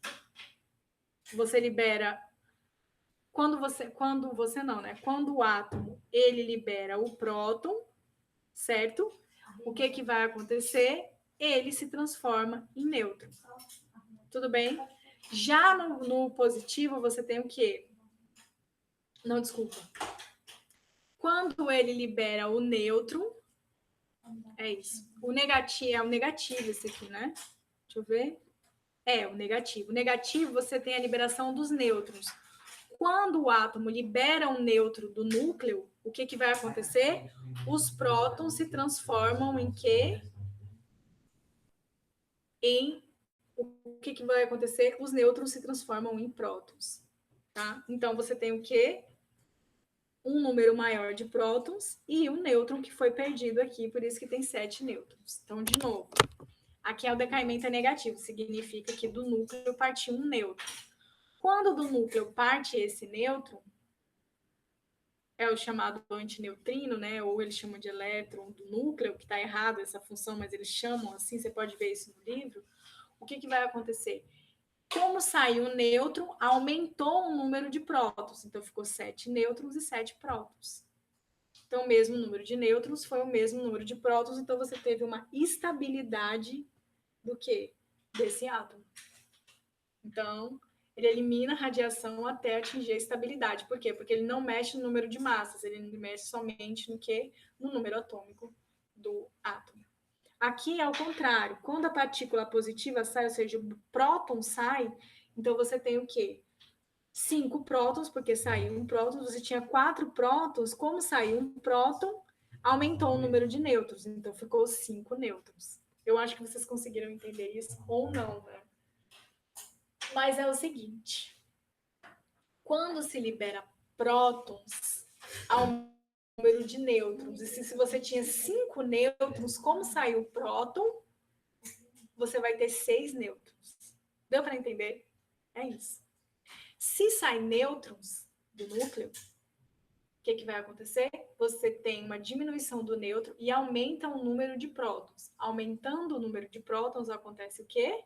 você libera... Quando você não, né? Quando o átomo, ele libera o próton, certo? O que vai acontecer? Ele se transforma em nêutron. Tudo bem? Já no positivo, você tem o quê? Não, desculpa. Quando ele libera o nêutron, é isso. O negativo esse aqui, né? Deixa eu ver. É, o negativo. O negativo, você tem a liberação dos nêutrons. Quando o átomo libera um nêutron do núcleo, o que vai acontecer? Os prótons se transformam em quê? O que vai acontecer? Os nêutrons se transformam em prótons. Tá? Então, você tem o quê? Um número maior de prótons e um nêutron que foi perdido aqui, por isso que tem 7 nêutrons. Então, de novo, aqui é o decaimento negativo, significa que do núcleo partiu um nêutron. Quando do núcleo parte esse nêutron, é o chamado antineutrino, né? Ou eles chamam de elétron do núcleo, que está errado essa função, mas eles chamam assim, você pode ver isso no livro. O que vai acontecer? Como saiu o nêutron, aumentou o número de prótons. Então, ficou 7 nêutrons e 7 prótons. Então, o mesmo número de nêutrons foi o mesmo número de prótons. Então, você teve uma estabilidade do quê? Desse átomo. Então, ele elimina a radiação até atingir a estabilidade. Por quê? Porque ele não mexe no número de massas, ele mexe somente no quê? No número atômico do átomo. Aqui é o contrário. Quando a partícula positiva sai, ou seja, o próton sai, então você tem o quê? 5 prótons, porque saiu um próton, você tinha 4 prótons, como saiu um próton, aumentou o número de nêutrons, então ficou 5 nêutrons. Eu acho que vocês conseguiram entender isso, ou não, né? Mas é o seguinte, quando se libera prótons, aumenta o número de nêutrons. E se você tinha 5 nêutrons, como saiu o próton, você vai ter 6 nêutrons. Deu para entender? É isso. Se sai nêutrons do núcleo, o que vai acontecer? Você tem uma diminuição do nêutron e aumenta o número de prótons. Aumentando o número de prótons, acontece o quê?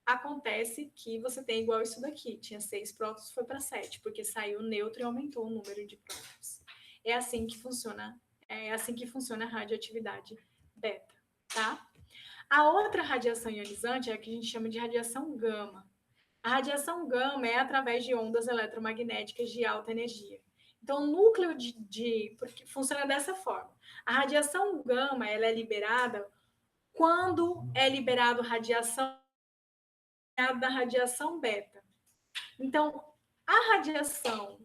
Acontece que você tem igual isso daqui. Tinha 6 prótons, foi para 7, porque saiu o nêutron e aumentou o número de prótons. É assim que funciona a radioatividade beta, tá? A outra radiação ionizante é a que a gente chama de radiação gama. A radiação gama é através de ondas eletromagnéticas de alta energia. Então, o núcleo porque funciona dessa forma. A radiação gama ela é liberada quando é liberado radiação da radiação beta. Então, a radiação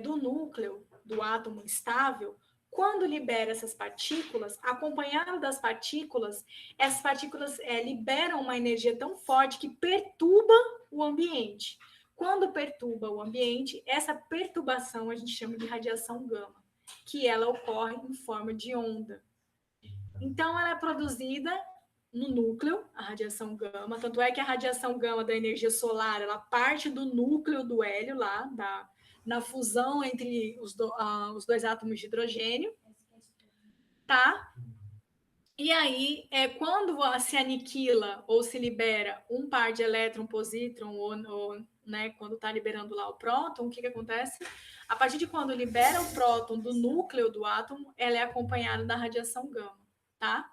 do núcleo do átomo estável, quando libera essas partículas, acompanhado das partículas, essas partículas liberam uma energia tão forte que perturba o ambiente. Quando perturba o ambiente, essa perturbação a gente chama de radiação gama, que ela ocorre em forma de onda. Então, ela é produzida no núcleo, a radiação gama, tanto é que a radiação gama da energia solar, ela parte do núcleo do hélio lá, na fusão entre os dois átomos de hidrogênio, tá? E aí, quando se aniquila ou se libera um par de elétron, positron, ou né, quando está liberando lá o próton, o que acontece? A partir de quando libera o próton do núcleo do átomo, ela é acompanhada da radiação gama, tá?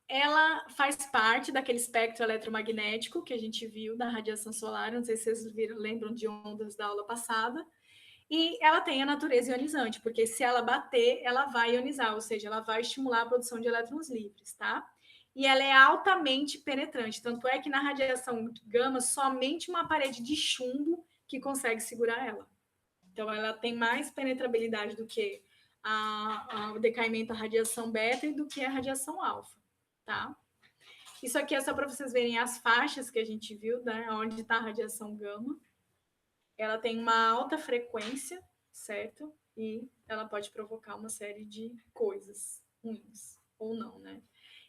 Ela faz parte daquele espectro eletromagnético que a gente viu da radiação solar, não sei se vocês lembram de ondas da aula passada, e ela tem a natureza ionizante, porque se ela bater, ela vai ionizar, ou seja, ela vai estimular a produção de elétrons livres, tá? E ela é altamente penetrante, tanto é que na radiação gama, somente uma parede de chumbo que consegue segurar ela. Então, ela tem mais penetrabilidade do que o decaimento da radiação beta e do que a radiação alfa, tá? Isso aqui é só para vocês verem as faixas que a gente viu, né? Onde está a radiação gama. Ela tem uma alta frequência, certo? E ela pode provocar uma série de coisas ruins, ou não, né?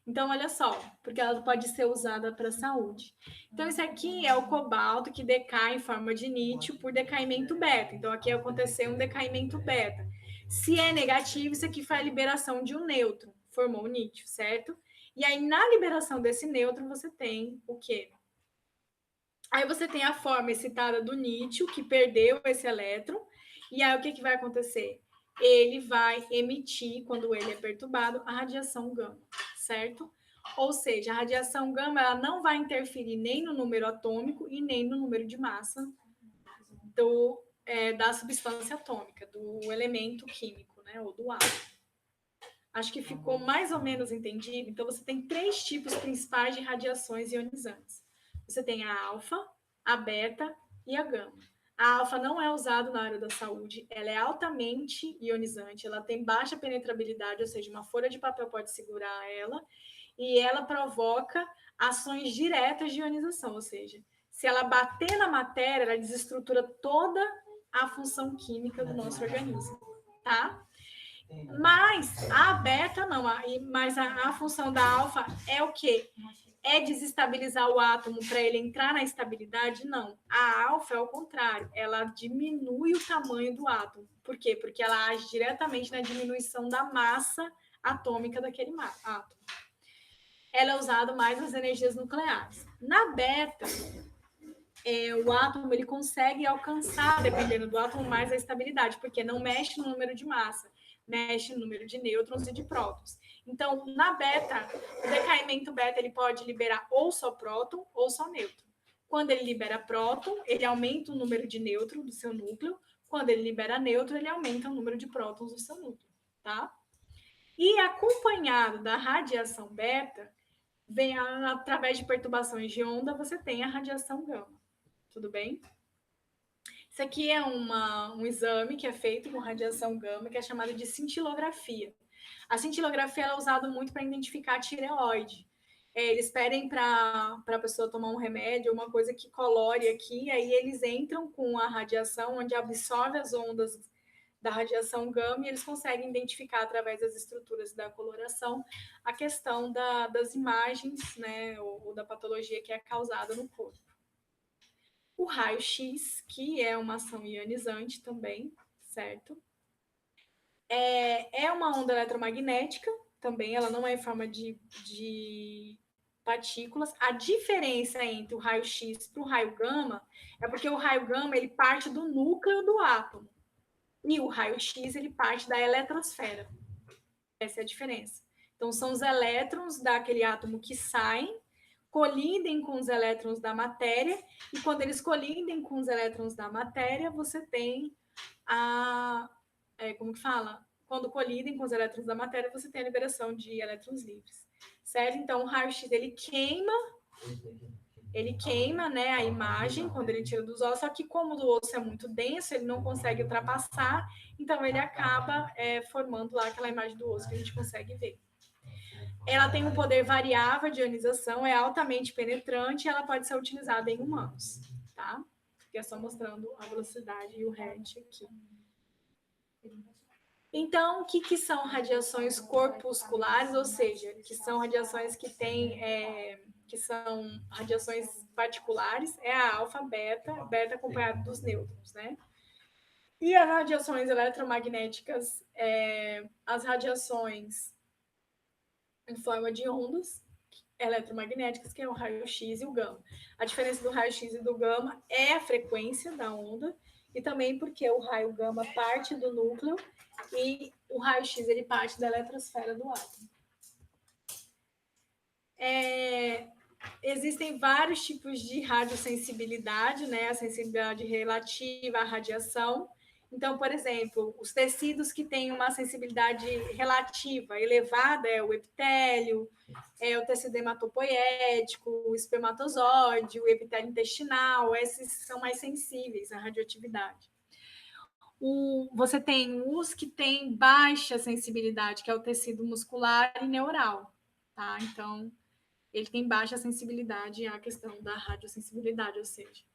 Então, olha só, porque ela pode ser usada para a saúde. Então, esse aqui é o cobalto que decai em forma de lítio por decaimento beta. Então, aqui aconteceu um decaimento beta. Se é negativo, isso aqui foi a liberação de um nêutron, formou o lítio, certo? E aí, na liberação desse nêutron, você tem o quê? Aí você tem a forma excitada do lítio, que perdeu esse elétron, e aí o que vai acontecer? Ele vai emitir, quando ele é perturbado, a radiação gama, certo? Ou seja, a radiação gama ela não vai interferir nem no número atômico e nem no número de massa da substância atômica, do elemento químico, né, ou do átomo. Acho que ficou mais ou menos entendido. Então, você tem 3 tipos principais de radiações ionizantes. Você tem a alfa, a beta e a gama. A alfa não é usada na área da saúde, ela é altamente ionizante, ela tem baixa penetrabilidade, ou seja, uma folha de papel pode segurar ela, e ela provoca ações diretas de ionização, ou seja, se ela bater na matéria, ela desestrutura toda a função química do nosso organismo, tá? Mas a beta não, mas a função da alfa é o quê? É desestabilizar o átomo para ele entrar na estabilidade? Não. A alfa é o contrário, ela diminui o tamanho do átomo. Por quê? Porque ela age diretamente na diminuição da massa atômica daquele átomo. Ela é usada mais nas energias nucleares. Na beta, o átomo ele consegue alcançar, dependendo do átomo, mais a estabilidade, porque não mexe no número de massa, mexe no número de nêutrons e de prótons. Então, na beta, o decaimento beta ele pode liberar ou só próton ou só nêutron. Quando ele libera próton, ele aumenta o número de nêutrons do seu núcleo. Quando ele libera nêutron, ele aumenta o número de prótons do seu núcleo, tá? E acompanhado da radiação beta, vem através de perturbações de onda, você tem a radiação gama. Tudo bem? Isso aqui é um exame que é feito com radiação gama, que é chamado de cintilografia. A cintilografia é usada muito para identificar a tireoide. Eles pedem para a pessoa tomar um remédio, uma coisa que colore aqui, aí eles entram com a radiação, onde absorve as ondas da radiação gama e eles conseguem identificar através das estruturas da coloração a questão das imagens, né, ou da patologia que é causada no corpo. O raio-x, que é uma ação ionizante também, certo? É uma onda eletromagnética também, ela não é em forma de partículas. A diferença entre o raio-x para o raio gama é porque o raio gama ele parte do núcleo do átomo e o raio-x ele parte da eletrosfera. Essa é a diferença. Então, são os elétrons daquele átomo que saem, colidem com os elétrons da matéria, e quando eles colidem com os elétrons da matéria, você tem como que fala? Quando colidem com os elétrons da matéria, você tem a liberação de elétrons livres, certo? Então, o raio-x, ele queima, né, a imagem quando ele tira dos ossos, só que como o osso é muito denso, ele não consegue ultrapassar, então ele acaba formando lá aquela imagem do osso que a gente consegue ver. Ela tem um poder variável de ionização, é altamente penetrante e ela pode ser utilizada em humanos, tá? Aqui é só mostrando a velocidade e o hertz aqui. Então, o que são radiações corpusculares, ou seja, que são radiações que são radiações particulares, é a alfa, beta acompanhado dos nêutrons, né? E as radiações eletromagnéticas, as radiações em forma de ondas eletromagnéticas, que é o raio-x e o gama. A diferença do raio-x e do gama é a frequência da onda, e também porque o raio gama parte do núcleo e o raio-x ele parte da eletrosfera do átomo. Existem vários tipos de radiosensibilidade, né? A sensibilidade relativa à radiação. Então, por exemplo, os tecidos que têm uma sensibilidade relativa elevada é o epitélio, o tecido hematopoético, o espermatozoide, o epitélio intestinal, esses são mais sensíveis à radioatividade. Você tem os que têm baixa sensibilidade, que é o tecido muscular e neural, tá? Então, ele tem baixa sensibilidade à questão da radiosensibilidade, ou seja,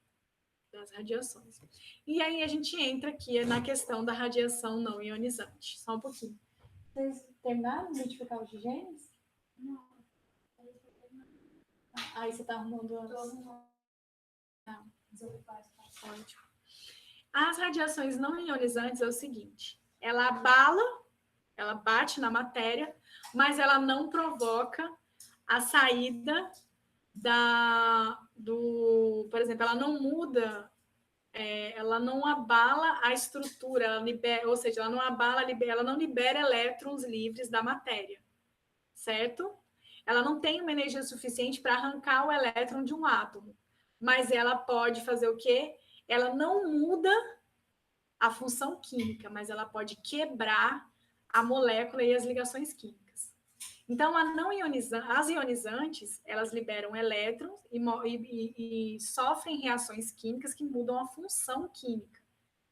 das radiações. E aí a gente entra aqui na questão da radiação não ionizante. Só um pouquinho. Vocês terminaram de identificar os genes? Não. Aí você está arrumando as... Não. Ótimo. As radiações não ionizantes é o seguinte, ela bate na matéria, mas ela não provoca a saída por exemplo, ela não muda, ela não abala a estrutura, ela libera, ou seja, ela não abala, ela não libera elétrons livres da matéria, certo? Ela não tem uma energia suficiente para arrancar o elétron de um átomo, mas ela pode fazer o quê? Ela não muda a função química, mas ela pode quebrar a molécula e as ligações químicas. Então, as ionizantes, elas liberam elétrons e sofrem reações químicas que mudam a função química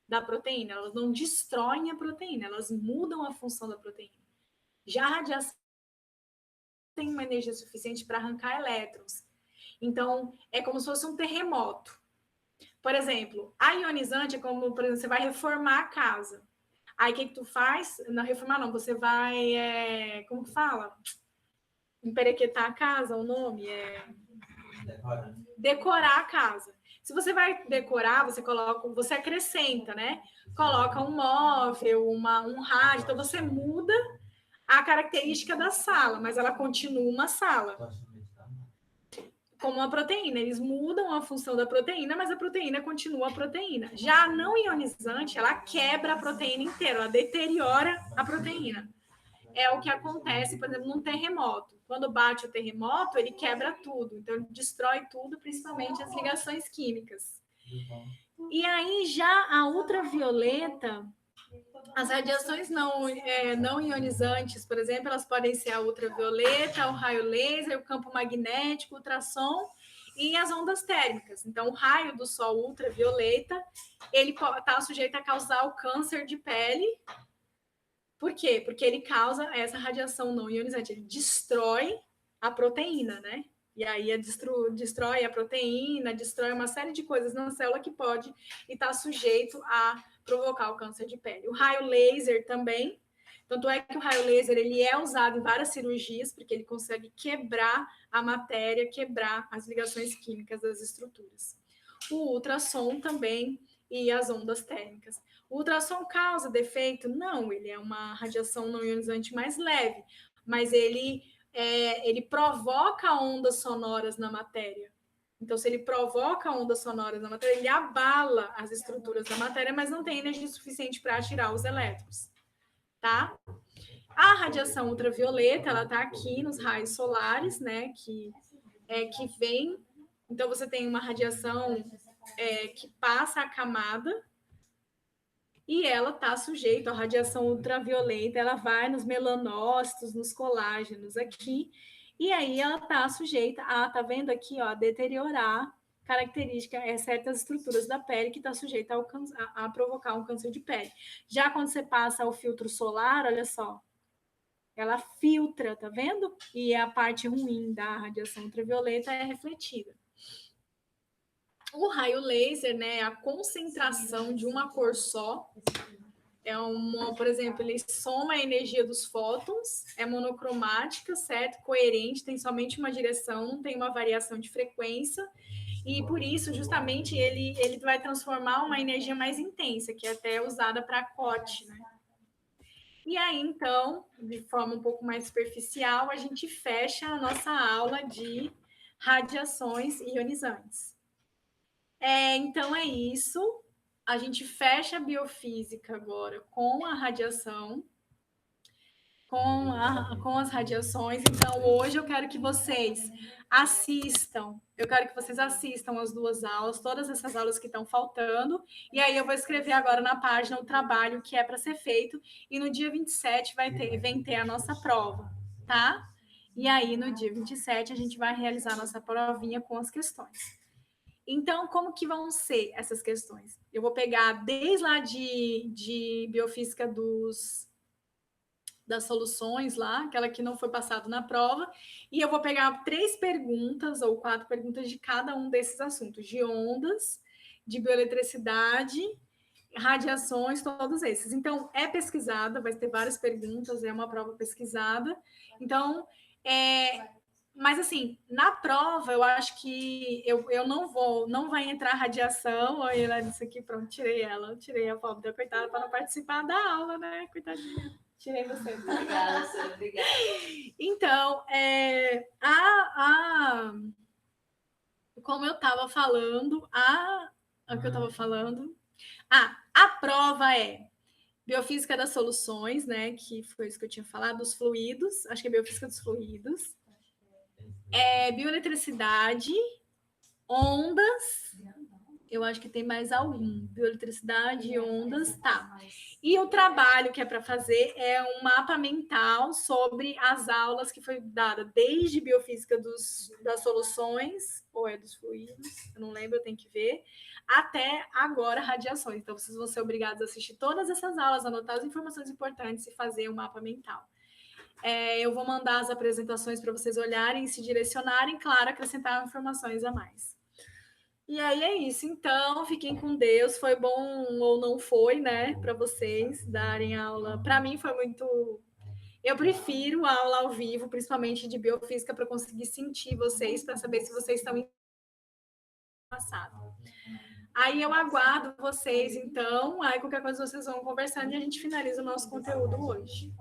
da proteína. Elas não destroem a proteína, elas mudam a função da proteína. Já a radiação tem uma energia suficiente para arrancar elétrons. Então, é como se fosse um terremoto. Por exemplo, a ionizante é como, por exemplo, você vai reformar a casa. Aí, o que tu faz? Não, reformar não, você vai, como que fala? Emperequetar a casa, o nome é... Decorar a casa. Se você vai decorar, você acrescenta, né? Coloca um móvel, um rádio, então você muda a característica da sala, mas ela continua uma sala. Como a proteína, eles mudam a função da proteína, mas a proteína continua a proteína. Já a não ionizante, ela quebra a proteína inteira, ela deteriora a proteína. É o que acontece, por exemplo, num terremoto. Quando bate o terremoto, ele quebra tudo, então ele destrói tudo, principalmente as ligações químicas. E aí já a ultravioleta, as radiações não ionizantes, por exemplo, elas podem ser a ultravioleta, o raio laser, o campo magnético, o ultrassom e as ondas térmicas. Então, o raio do sol ultravioleta, ele está sujeito a causar o câncer de pele. Por quê? Porque ele causa essa radiação não ionizante, ele destrói a proteína, né? E aí destrói a proteína, destrói uma série de coisas na célula que pode estar sujeito a provocar o câncer de pele. O raio laser também, tanto é que o raio laser ele é usado em várias cirurgias, porque ele consegue quebrar a matéria, quebrar as ligações químicas das estruturas. O ultrassom também e as ondas térmicas. O ultrassom causa defeito? Não, ele é uma radiação não ionizante mais leve, mas ele provoca ondas sonoras na matéria. Então, se ele provoca ondas sonoras na matéria, ele abala as estruturas da matéria, mas não tem energia suficiente para tirar os elétrons, tá? A radiação ultravioleta, ela está aqui nos raios solares, né, que vem. Então, você tem uma radiação que passa a camada, e ela está sujeita à radiação ultravioleta, ela vai nos melanócitos, nos colágenos aqui, e aí ela está sujeita a, tá vendo aqui, ó, deteriorar certas estruturas da pele que está sujeita a provocar um câncer de pele. Já quando você passa o filtro solar, olha só, ela filtra, tá vendo? E a parte ruim da radiação ultravioleta é refletida. O raio laser, né, é a concentração de uma cor só. Por exemplo, ele soma a energia dos fótons, é monocromática, certo? Coerente, tem somente uma direção, não tem uma variação de frequência. E por isso, justamente, ele vai transformar uma energia mais intensa, que é até usada para corte, né? E aí, então, de forma um pouco mais superficial, a gente fecha a nossa aula de radiações ionizantes. Então, é isso. A gente fecha a biofísica agora com a radiação, com as radiações. Então, hoje eu quero que vocês assistam as 2 aulas, todas essas aulas que estão faltando, e aí eu vou escrever agora na página o trabalho que é para ser feito, e no dia 27 vem ter a nossa prova, tá? E aí, no dia 27, a gente vai realizar a nossa provinha com as questões. Então, como que vão ser essas questões? Eu vou pegar desde lá de biofísica das soluções lá, aquela que não foi passado na prova, e eu vou pegar 3 perguntas ou 4 perguntas de cada um desses assuntos, de ondas, de bioeletricidade, radiações, todos esses. Então, é pesquisada, vai ter várias perguntas, é uma prova pesquisada. Então, mas assim, na prova, eu acho que eu não vai entrar radiação. Olha, ela disse aqui, pronto, tirei a pobre da coitada para não participar da aula, né? Coitadinha. Tirei você. Obrigada, senhora. Obrigada. Então, como eu estava falando, o que eu estava falando? A prova é biofísica das soluções, né? Que foi isso que eu tinha falado, dos fluidos, acho que é biofísica dos fluidos. Bioeletricidade, ondas, eu acho que tem mais algum. Bioeletricidade, ondas, tá. E o trabalho que é para fazer é um mapa mental sobre as aulas que foi dada desde biofísica das soluções, ou é dos fluidos, eu não lembro, eu tenho que ver, até agora radiações. Então, vocês vão ser obrigados a assistir todas essas aulas, anotar as informações importantes e fazer um mapa mental. Eu vou mandar as apresentações para vocês olharem e se direcionarem, claro, acrescentar informações a mais. E aí é isso. Então, fiquem com Deus. Foi bom ou não foi, né, para vocês darem aula. Para mim foi muito. Eu prefiro a aula ao vivo, principalmente de biofísica, para conseguir sentir vocês, para saber se vocês estão passado. Aí eu aguardo vocês, então. Aí qualquer coisa vocês vão conversando e a gente finaliza o nosso conteúdo hoje.